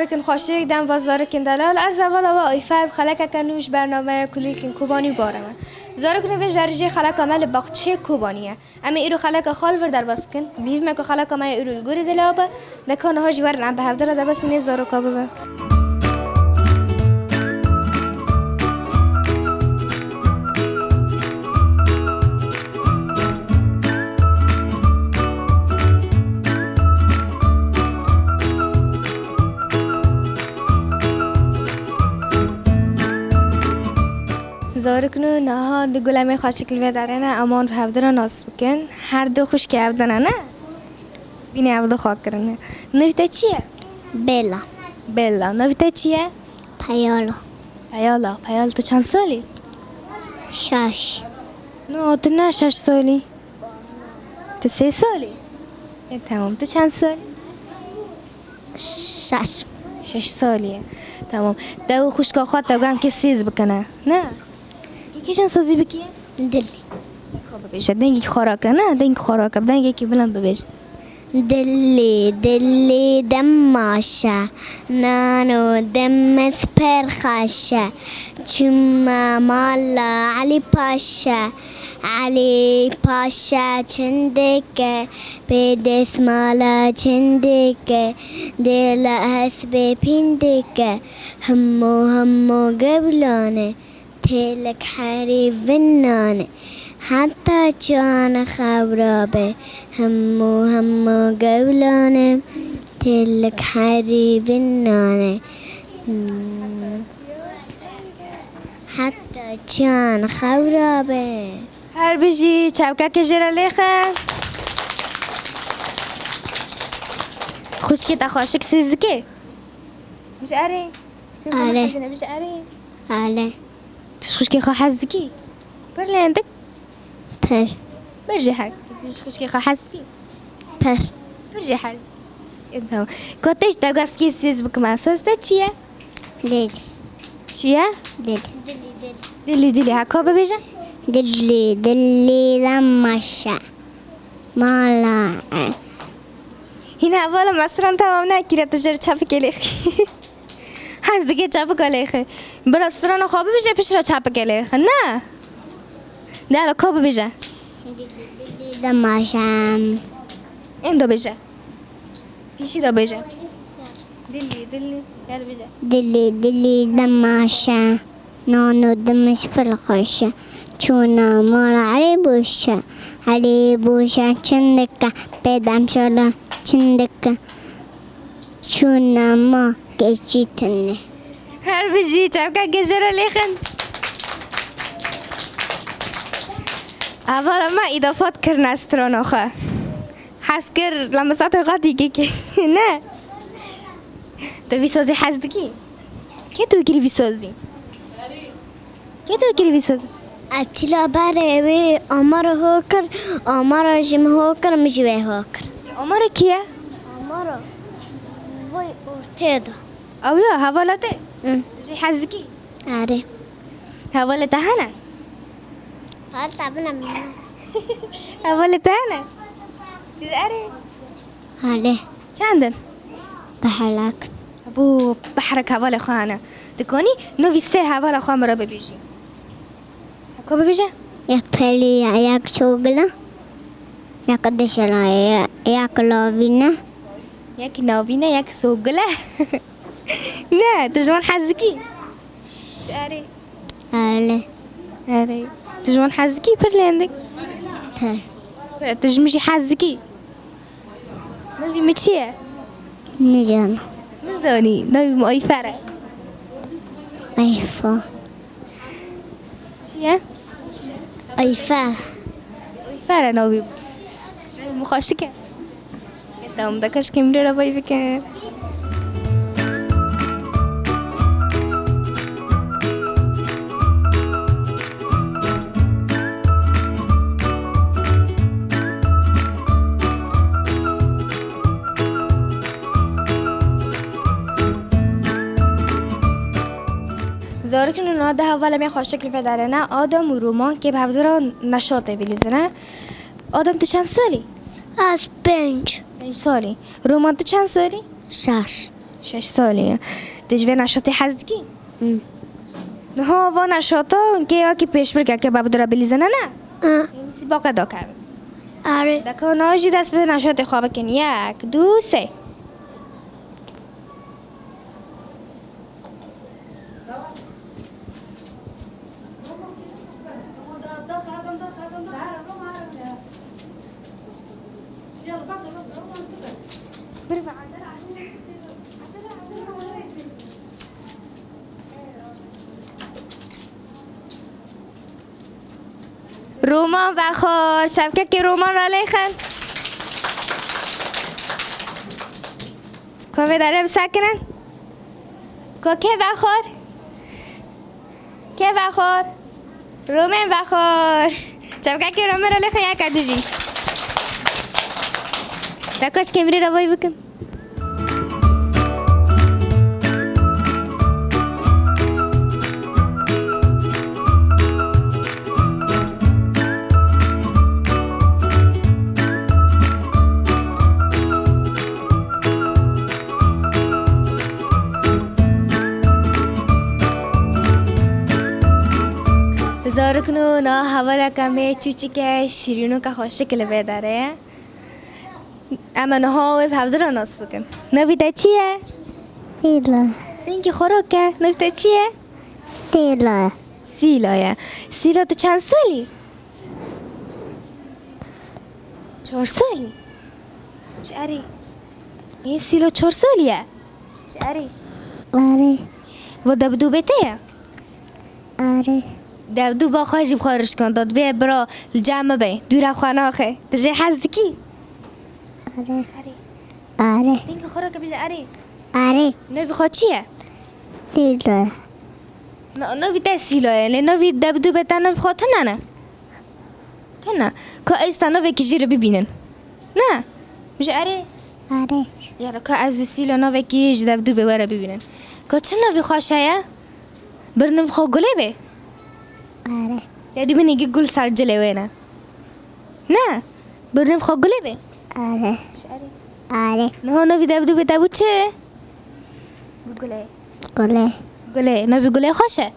زارکن خوشی دم و زارکن دلال از اول و ایفر خلق کنوش برنامه کلی کن کوبانی بارم زارکن و جرجی خلق عمل باغچه کوبانیه اما ایرو خلق خال ور در بسکن بیف مکو خلق ما ایرو الگوری دلابه دکان هاجی ورن به هفته در بس نیف زارو به زارکنو نه دگلمی خاشکل و داره امان به هفته ناس بکن هر دو خوش که هفته نه بینی هفته خاک کرنه نویته چیه؟ بلا بلا نویته چیه؟ پیالا پیالا تو چند سالی؟ 6 نه تو نه 6 سالی تو 3 سالی؟ تمام تو چند سالی؟ 6 سالیه تمام دو خوشکا خواد تو گم که سیز بکنه نه یکیشون سازی بکیه؟ دلی خواب ببیشه دنگی خوراکه نه دنگی خوراکه دنگی که بلند ببیش دلی دماشه نانو دمت پرخشه چما مالا علی پاشا چندکه به دسمالا چندکه دل حسب پیندکه همو قبلانه تلك حريف النانة حتى كان خبرابه همو قبلانه تلك حريف النانة حتى كان خبرابه هر بيجي چابکه که جره لیخه خوش که تا خوشک سیزکه مش اری؟ آره مش اری؟ آره خوش که خواه حزکی برلی عندك پر برجي حزکی خوش که خواه حزکی پر برجي حزکی انتو كنتش تاقاس كي سيز بك مع سوس ده چیه؟ دل چیه؟ دل دلی هکا ببیجه؟ دلی دمشه مالا هنا اولا مصران تمام نکیره تجار چاپ کلیخی هز دیگه چاپ کلیخی برا سران خواب ببیجه پیش را چاپ کلیخی نه نه کا ببیجه دلی دمشم این دو بیجه پیشی دو بیجه دلی یال بیجه دلی دمشه نانو دمش فرخشه چونا مال علی بوشه چندکه پیدم شده چندکه چونا ما کشی تنه هر بيجي تعبك جزر ليخن أولا ما إضافات كرنا استرونوخا حسكر لما ساعت غادي كي نه تو بيسوزي حزدكي كي تو يكري بيسوزي اتلا بره آمار هوکر آمار جم هوکر مجوه هوکر عمر كيا آمار وای ارتدا أو يا هوالته تجي حزدكي آره هوالته هنا حال تابنا منه هوالته هنا تدري آره چندن بحلق ابو بحرك هوالي خانه تكوني نوفي سه هوالي خان مرا ببيجي هكو ببيجي یک پلی یک شغله یک دشرای یک لاوینه ياك ناوينا ياك سوقله لا تجوان حزكي تاري آره هذي تجوان حزكي برلي عندك پر تجمشي حزكي نبي متشيه نجانا نزوني نبي ماي فرق ایفا چیه؟ ایفا فرق نبي مخاشكه دام دکش کیمره را بای بکن زارکن اونا ده اول می خوش شکل پدره نه آدم و رومان که به هفته نشاطه بلیزنه آدم تو چند سالی؟ از 5 5 سالی رومان تو چند سالی؟ 6 6 سالیه. تجوی نشاطی حزدگی؟ نه و نشاطا که پیش برگه که بابا درا بلیزنه نه؟ سی باقی دا که آره دکه ناجی دست به نشاط خواب کن 1 2 3 رومان و خور شبکه که رومان را لیخن که داره بسکنن که و خور که و خور رومان و خور شبکه که رومان را لیخن یک کدوجی دکاش کمری را بای بکن زارکنو نه هوا کمی چوچی که شیرینو که خوش شکل بداره اما نه ها و حفظه ناس بکن نویده چیه؟ سیلا اینکه خوراکه نویده چیه؟ سیلا سیلایه سیلا تو چند سالی؟ 4 سالی؟ شعری این سیلا 4 سالیه؟ شعری آره و دبدو بته؟ آره دبدو با خواهی بخارش کن داد بیه برا الجامعه بی دور خانه آخه تجه حزدکی؟ آره آره اینکه خوراکه بیجه اری آره نوی خواه چیه؟ سیلا نوی ده سیلایه لی نوی دبدو بته نوی خواه تا نه کنه که ایستا نوی کجی رو ببینن نه بیجه اری آره یارو که از سیلا نوی کج دبدو ببره ببینن که چه نوی خواه بر نوی خواه گله بی آره یادی بینی گل سر جلوه نه بر نوی خواه گله بی آره بیجه اری آره نه نوی دبدو بته بود چه؟ گله گله گله نوی گله خوشه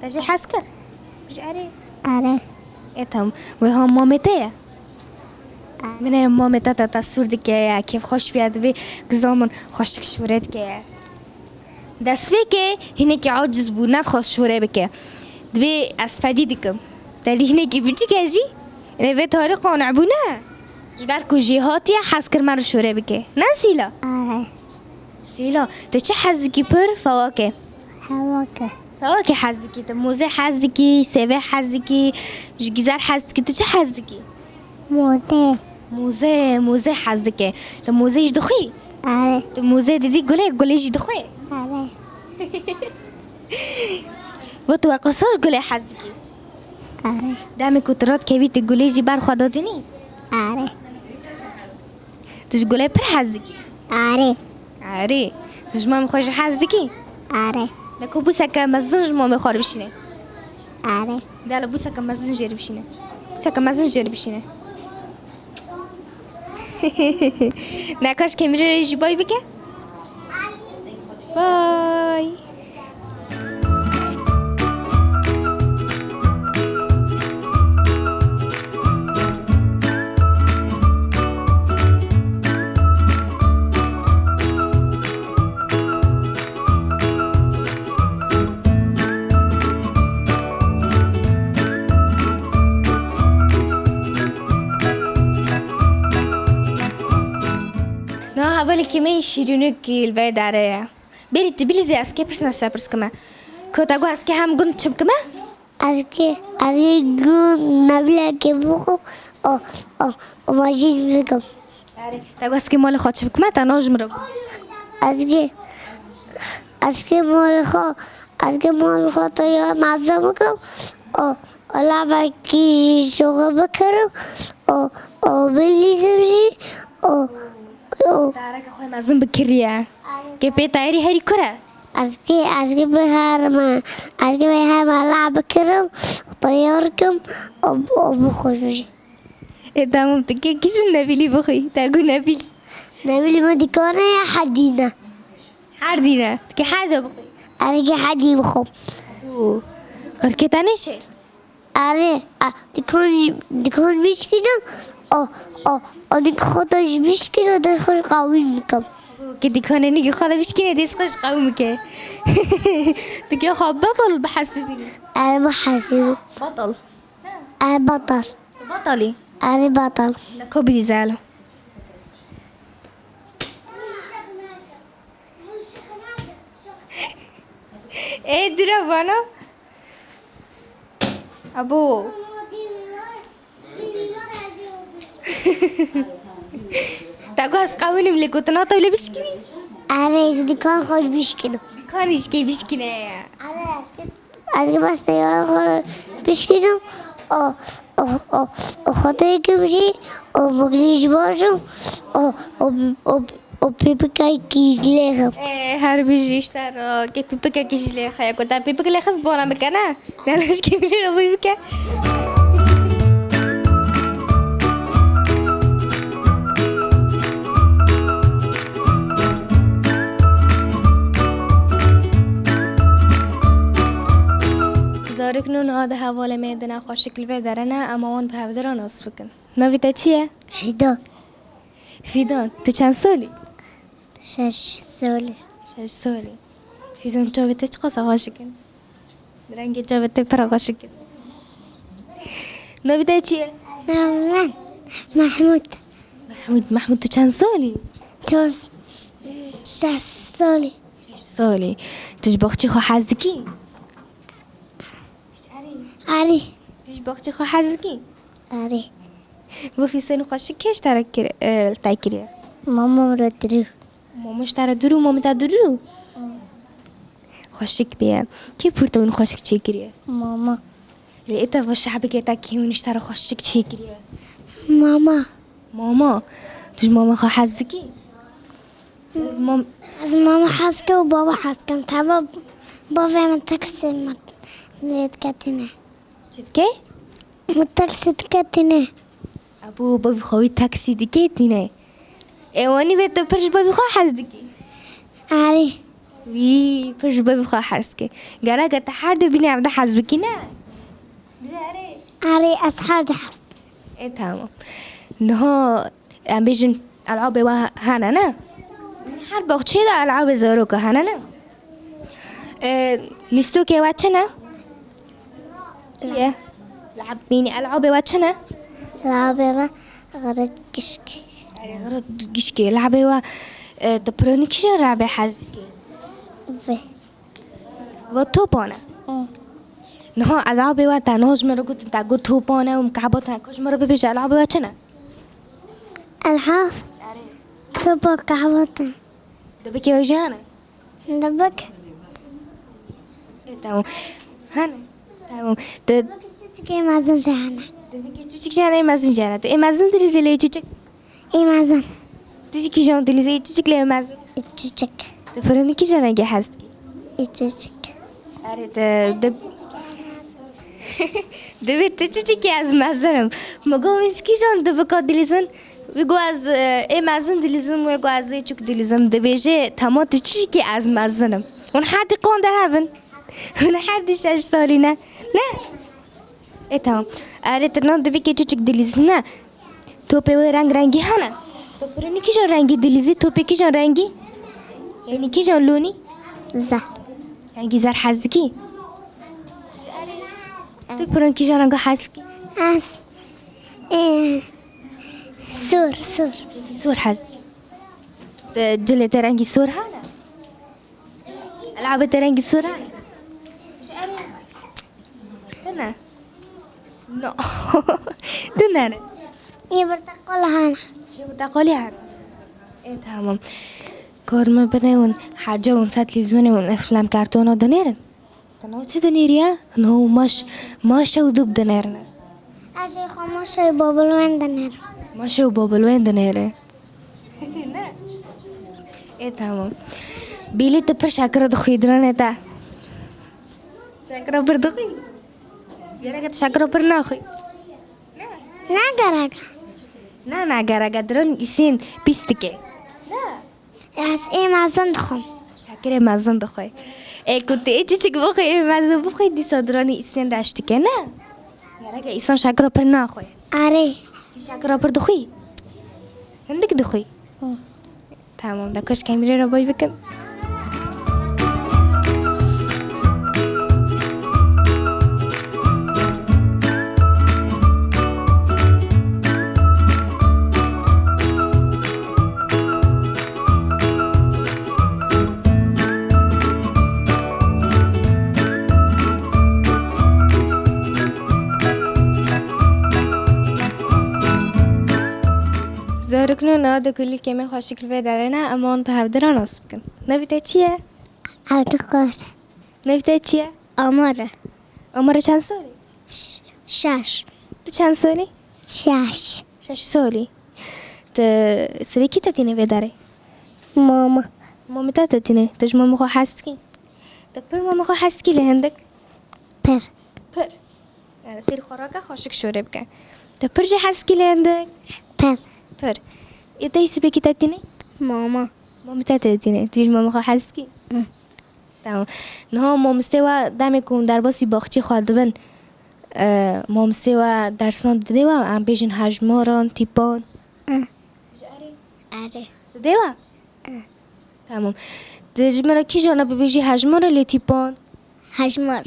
تجه حس کر بیجه اری آره اتم و هم مامته من مامته تا تصورد که کیف خوش بیاد و گزامن خوشک شورت که دست که هنی که عاجز بود نخواست شوره بکه دبی اسفدی دکم دلی هنی که بیچی کجی نه تاری قانع بونه جبر کجیهاتی حس کر مرا شوره بکه نه سیلا آره سیلا تو چه حزکی پر فواکه هواکه فواکه حزکی تو موزه حزکی سبه حزکی جگیزر حزکی تو چه حزکی موزه حزکی تو موزه ایش دخوی آره تو موزه دیدی گله ایش دخوی آره و تو قصاص گله حزکی آره دمی کترات که بیت گله جی بر خدا دینی آره تش گله پر حزکی آره آره تش ما میخوش حزکی آره دکو بوسکه مزنج ما میخواد بشینه آره دل بوسکه مزنج جری بشینه بوسکه مزنج جری بشینه نکاش کمیری ریجی بای بگه بای نه حوالی که می شیرینو کیل و داره برید بلیزی از که پرس نشه پرس کمه که تاگو از که هم گند چب کمه از که گون نبیله که بخو او ماجین بگم آره تاگو از که مال خود چب کمه تا ناجم رو از که مال خو تا یا مزه بگم او لبه کی شوخه بکرم او بلیزم جی او داره که خوی مزن بکریه که پی تایری هری کره از که به هر ما لعب کردم طیار کم او بخوش بشی تمام تکی کیش نبیلی بخوی تاگو نبیل نبیلی ما دیکانه یا حدیده هر دینه که هر جا بخوی اگه حدی بخوام غير كده نشر آره دکان میشکنم آنی خودش میشکنم دست خوش قوی میکنم که دیکنه نیگه خاله بشکنه دست خوش قوم که دیگه خب بطل بحسبيني آره بحسب بطل آره بطل بطلي آره بطل كوبي زالو ايه درافانا ابو تاكو هسقاوني ملي كنت ناطا ولا بشكني آره دکان خوش میشکنم كانش كي بشكني اگه بس تیار خود بشکنم خاطر که بشی مگلیش باشم پیپکای کیش لیخم ايه هربي اشترى كي بيبكا كيش لي خيا كنت بيبكا لي خص بونا مكانا نلاش كي بيرو بيبكا زارك نون هذا حواله میدنا خوشکل و درنه اما اون به دران نصف کن نویتا چیه؟ فیدان تو چند سالی؟ 6 ساله 6 سالی فیدان جاویتا چه قصه خوشکن؟ رنگ جاویتا پر خوشکن نویتا چیه؟ من محمود تو چند سالی؟ 6 ساله 6 سالی تج باخچی خو حزدکی؟ آره تج باخچی خو حزدکی؟ آره و فیسان خوشکش تاکریه ماما رو درو ماماش ترى درو ماما تا درو خوشك بيه كيف برتون خوشك تشيكريه ماما لقيتها في الشعب كده كيونش ترى خوشك تشيكريه ماما تج ماما خو حزكي مام از ماما حسکه و بابا حسکم تا بابا من تاکسی لید کتینه شتكي متاکسی کتینه ابو بابي خوي تاكسي ديكيتينه ايواني بيت برش بابي خو حزكي آره وي برش بابي خو حزكي قال قت حد بيني عبد حزبكي نا بجاري آره از حد حس ايه تمام انها بيجن العاب هانا نا حرب اختي لا العاب زاروكا هانا نا ليستوكي واتشنا تيه لعب ميني العاب واتشنا لعبه ما غرد کشکی يعني غرض جشكي لعبة و تبروني كيش لعبة حزكي وتوبانا نها العابة و تناج مرة قلت انت قلت توبانا ومكعباتنا كوش مرة ببيج العابة و چنا الحاف تبا كعبطة دبكي وجهانا دبك تمام هانا تمام تشكي مازن جانا دبكي تشيك جانا مازن جانا اي مازن تريزي لي تشيك اي مازن تيجي كي جون تريزي تشيك لي مازن تشك تبروني كيش انا حزكي تشك أريد دبيت تشيكي از مازنم مگو مشکی جان دبکا دلیزن ویگو از ای مازن دلیزم ویگو از ای چوک دلیزم دبیجه تمام تشيكي از مازنم اون حدی قانده هفن اون حدی 6 سالی نه ای تمام أريد نان دبیکی چوک دلیزن نه توپی و رنگی هنه توپرنی کی جان رنگی دلیزی توپی کی جان رنگی یعنی کی جان لونی زه رنگی زر حزکی توپرن کی جان رنگ حزکی اس سور سور حزکی جلت رنگی سور هنه العاب رنگی سور هنه مش تنا نو تنا یه برتقال هانا شو بتقولي هذا ايه تمام كورما بناون حاجرون سات تلفزيوني من افلام كرتون ودنيرن تنو چه دنيريا انه ماش ودوب دنيرنا اشي خاموشه بابل وين دنر ماش وبابل وين دنيره ايه تمام بيلي تبر شاكرا دخي درانه تا شاكرا بر دخي جرا شاكرا بر ناخي نگرگ نه گرا درون اسين بيستكي از ای مازن دخم شکر مزن دخوای کتی ایچی چی که بخوای مزن بخوای دی صدرانی ایسان رشتی که نه یاره که ایسان شکر پر نخوای آره دی شکر پر دخوی هندک دخوی تمام دکش کمیره را بای بکن زارکنو نه دکولی که من خوشی کل داره نه اما آن به هفته نصب کن نبیده چیه؟ هفته کارت نبیده چیه؟ آماره عمر چند سالی؟ 6 تو چند سالی؟ 6 6 سالی تو سبی کی تتینه بداره؟ ماما مامی تا تتینه تج مامی خو هست کی؟ تو پر مامی خو هست کی لهندک؟ پر پر یعنی سیر خوراکه خوشک شوره بکن تو پر جه هست کی لهندک؟ پر پر ایتا سبی کی تتینه؟ ماما مامی تا تتینه تج مامی خو هست کی؟ تمام نه مامسته و دم کن در باسی باغچی خالدبن مامسته و درسان دیده و ام بیشن هجماران تیپان آره دیده و تمام دجمرا کی جانا ببیجی هجمار لی تیپان هجمار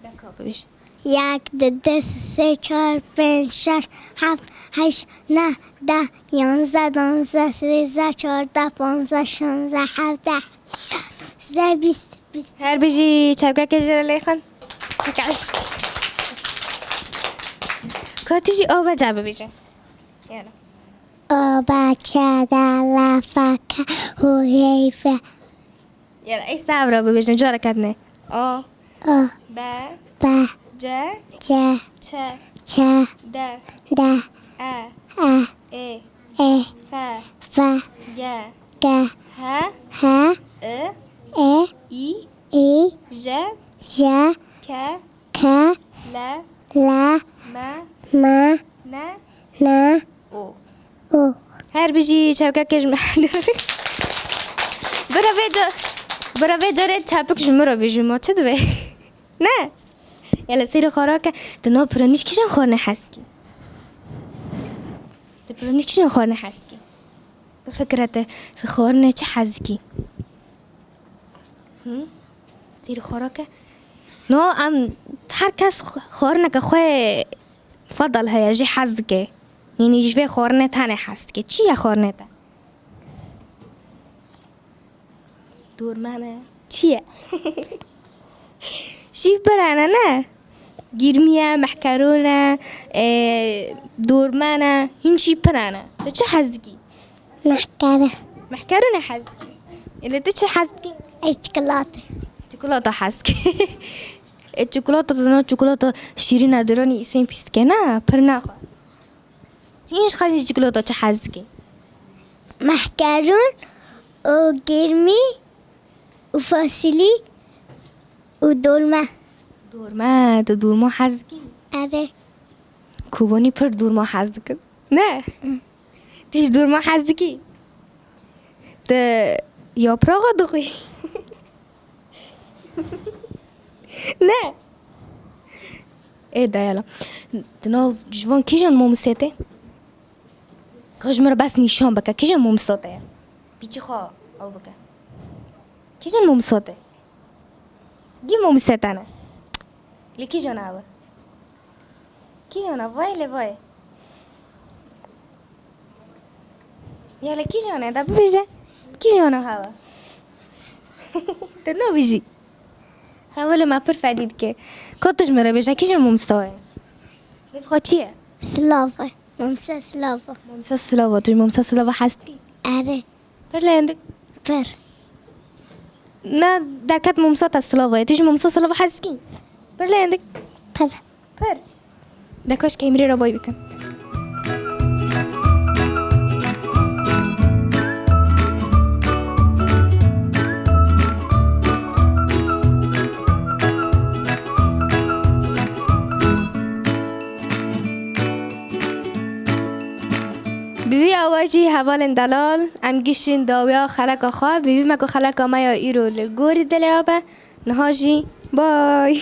دکا ببیج 1 2 3 4 5 6 7 8 9 10 11 12 13 14 15 16 17 18 20 هر بیجی چبگه که جرا لی خان بکش کاتیجی آبا جا ببیجن یانا بچه در لفکه و حیفه یانا ای سابرا ببیجن جارا کدنه آ ب با ج جه چ چه د ده ا اه ای اه ف و گ گه ه ه ا اه ای ای ج جه ک که ل ل م ما ن نه او او هر بیجی چبکه کش برا به جاره چپک شما را بیجی ما چه دوه نه یالا سیر خوراکه دنا پرانیش کشن خورنه هست کی ده پرانیش کشن خورنه هست کی ده فکرته خورنه چه هست کی سیر خوراکه نو ام هر کس خورنه که خواه فضل هیا جی هست که یعنی جوه خورنه تنه هست که چیه خورنه تا دورمنه چیه شیف برانه نه گیرمیه محکرونه دورمنه هین شیف برانه ده چه حزدگی محکره محکرونه حزدگی اللي ده چه حزدگی ای چکلاته چکلاته حزدگی چکلاته دانا چکلاته شیرین ادرانی ایسین پیست که نه پر نخوا چینش خواهی چکلاته چه حزدگی محکرون و گرمی و فاصلی و دلمه دورما حزدگی آره کوبانی پر دورما حزدگی نه دیش دورما حزدگی ده yaprağı dığı. نه ده یالا دنا جوان کیجان مومسته کاش مرا بس نشان بکه کیجان مومسته بیچی خواه او بکه کیجان مومسته گی مومسته نه لی کیجان او کیجان وای لی وای یالا کیجانه دا ببیجه کیجانه هوا در نو بیجی حاول ما پر فدید که کاتش مرا بیجه کیجان مومسته نفخوا چیه؟ سلافه ممسه سلافه ممسا سلاوا توی ممسا سلاوا هستی؟ آره پر لندک پر نه درکت ممسا تا سلاوا تیج ممسا سلاوا هستی؟ پر لندک پر پر دکاش که امری را بای بکن بیوی آواجی حوال دلال ام گیشین داویا خلق خواه بیوی مکو خلق ما یا ایرو لگوری دلیابه نهاجی بای